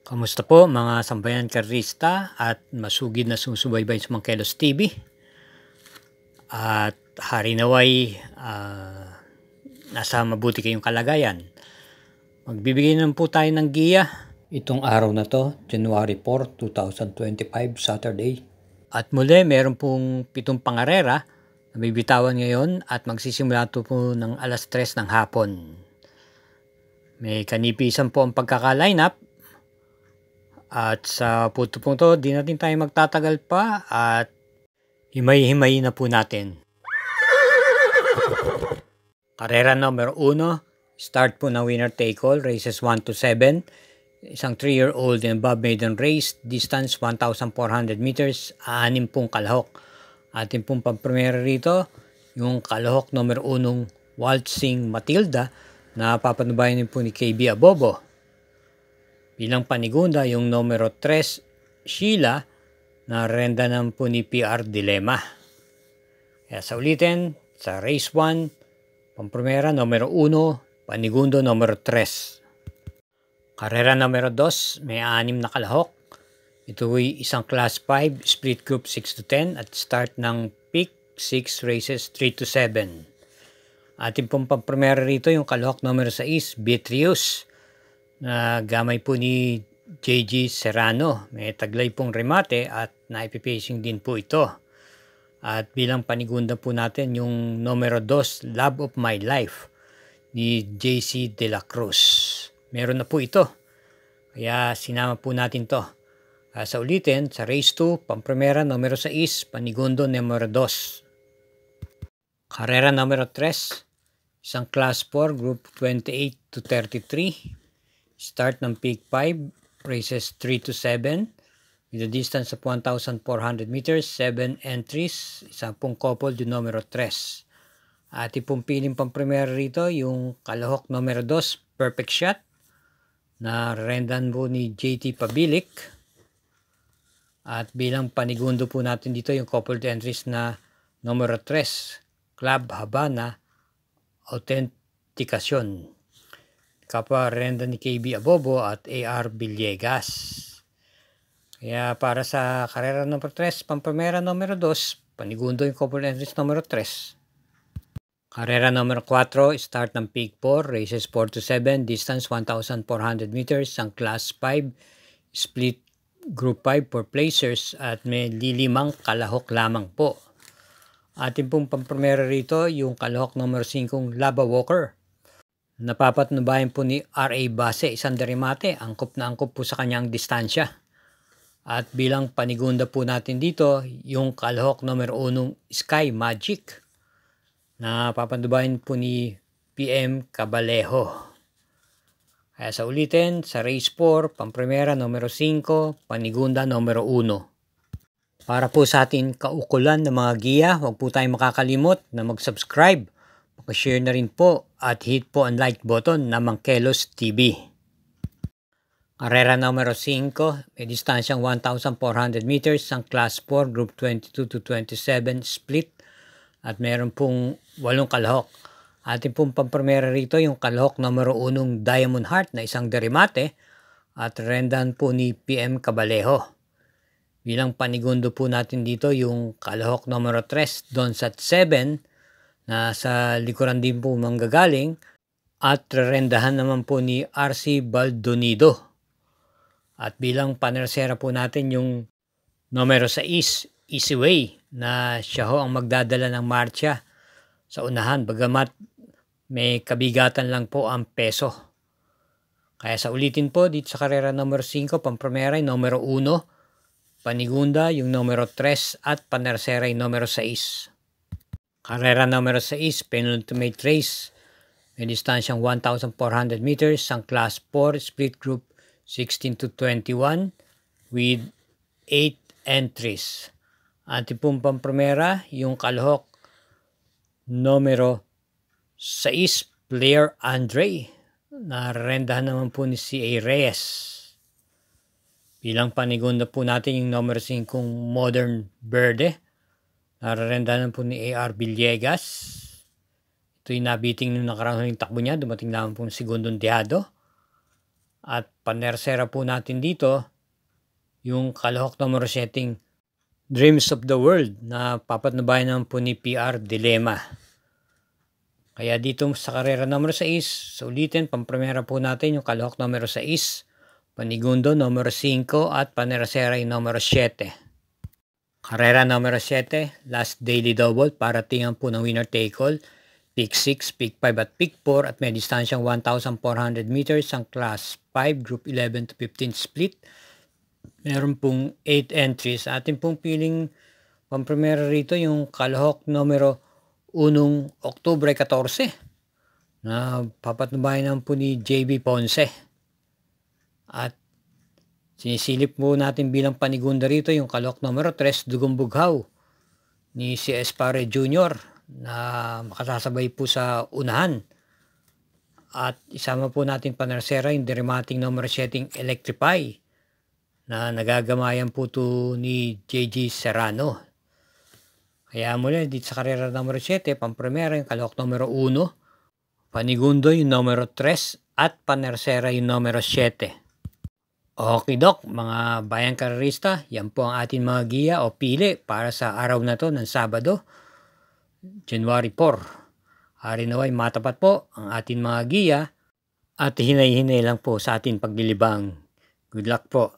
Kamusta po mga sambayan karista at masugid na sumusubaybay sa mga Kelos TV? At hari naway nasa mabuti kayong kalagayan. Magbibigay naman po tayo ng giya itong araw na to, January 4, 2025, Saturday. At muli, meron pong 7 pangarera na bibitawan ngayon at magsisimula ito po ng alas 3 ng hapon. May kanipisan po ang pagkaka-line up. At sa puto pong to, di natin tayo magtatagal pa at himay-himay na po natin. Karera number 1, start po ng winner take all, races 1 to 7. Isang 3-year-old and above maiden race, distance 1,400 meters, 6 pong kalahok. Ating pong pampremera rito, yung kalahok number 1, Waltzing Matilda, na papanubayan po ni KB Abobo. Bilang panigunda, yung numero 3, Sheila, na renda ng po ni PR Dilemma. Kaya sa ulitin, sa race 1, pampremera numero 1, panigundo numero 3. Karera numero 2, may 6 na kalahok. Ito ay isang class 5, split group 6 to 10 at start ng peak 6 races 3 to 7. Ating pong pampremera rito yung kalahok numero 6, Beatrius, na gamay po ni JG Serrano. May taglay pong remate at naipipacing din po ito. At bilang panigunda po natin yung numero 2, Love of My Life, ni JC De La Cruz. Meron na po ito. Kaya sinama po natin to. Sa ulitin, sa race 2, pampremera numero 6, panigundo numero 2. Karera numero 3, isang class 4, group 28 to 33. Start ng peak 5, races 3 to 7. With a distance of 1,400 meters, 7 entries, isang pong couple yung numero 3. At ipong piling pampremera rito, yung kalahok numero 2, Perfect Shot, na rendan po ni JT Pabilik. At bilang panigundo po natin dito, yung couple entries na numero 3, Club Habana, Autenticacion, kapwa renda ni KB Abobo at AR Villegas. Kaya para sa karera numero 3, pampremera numero 2, panigundo yung couple entries numero 3. Karera numero 4, start ng peak 4, races 4 to 7, distance 1,400 meters, ang class 5, split group 5 for placers at may 5 kalahok lamang po. Ating pong pampremera rito yung kalahok numero 5, Lava Walker. Napapatnubayan po ni RA Base, isang derimate, angkop na angkop po sa kanyang distansya. At bilang panigunda po natin dito, yung kalahok numero 1, Sky Magic, na papandubayan po ni PM Cabalejo. Kaya sa ulitin, sa race 4, pampremera numero 5, panigunda numero 1. Para po sa ating kaukulan ng mga giya, huwag po tayong makakalimot na mag-subscribe, mag-share na rin po at hit po ang like button na Kelos TV. Karera numero 5, may distansyang 1,400 meters, ang class 4, group 22 to 27 split at meron pong 8 kalahok. Ating pong pampremera rito yung kalahok numero 1, Diamond Heart, na isang derimate at rendan po ni PM Cabalejo. Bilang panigundo po natin dito yung kalahok numero 3, Donsat 7, na sa likuran din po manggagaling at rendahan naman po ni RC Baldonido. At bilang panersera po natin yung numero 6, Easy Way, na siya ho ang magdadala ng marcha sa unahan bagamat may kabigatan lang po ang peso. Kaya sa ulitin po dito sa karera numero 5, pampremera yung numero 1, panigunda yung numero 3 at panersera yung numero 6. Karera numero 6, penultimate race, may distansyang 1,400 meters, ang class 4, split group 16 to 21 with 8 entries. Ating pong pampremera yung kalahok numero 6, Player Andre, na rendahan naman po ni CA Reyes. Bilang panigunda po natin yung numero 5, Modern Verde, nararendahan po ni AR Villegas. Ito yung nabiting nung nakaraang takbo niya, dumating naman po ng segundong dehado. At panersera po natin dito yung kalahok numero 7, Dreams of the World, na papatnubayan naman po ni PR Dilemma. Kaya dito sa karera numero 6, sa ulitin, pampremera po natin yung kalahok numero 6, panigundo numero 5 at panersera yung numero 7. Karera numero 7, last daily double, para tingnan po ng winner take all. Pick 6, pick 5 at pick 4 at may distansyang 1,400 meters ang class 5, group 11 to 15 split. Meron pong 8 entries. Atin pong piling pampremera rito yung kalahok numero 1 Oktubre 14 na papatnubayan naman po ni JB Ponce. At sinisilip po natin bilang panigunda rito yung kalahok numero 3, Dugong Bughaw, ni C.S. Pare Jr. na makasasabay po sa unahan. At isama po natin panersera yung dermating numero 7, Electrify, na nagagamayan po to ni JG Serrano. Kaya muli dito sa karera numero 7, pampremera yung kalahok numero 1, panigundo yung numero 3 at panersera yung numero 7. Okay Dok, mga bayang karerista, yan po ang ating mga giya o pili para sa araw na to ng Sabado, January 4. Hari naway matapat po ang ating mga giya at hinay-hinay lang po sa ating paglilibang. Good luck po.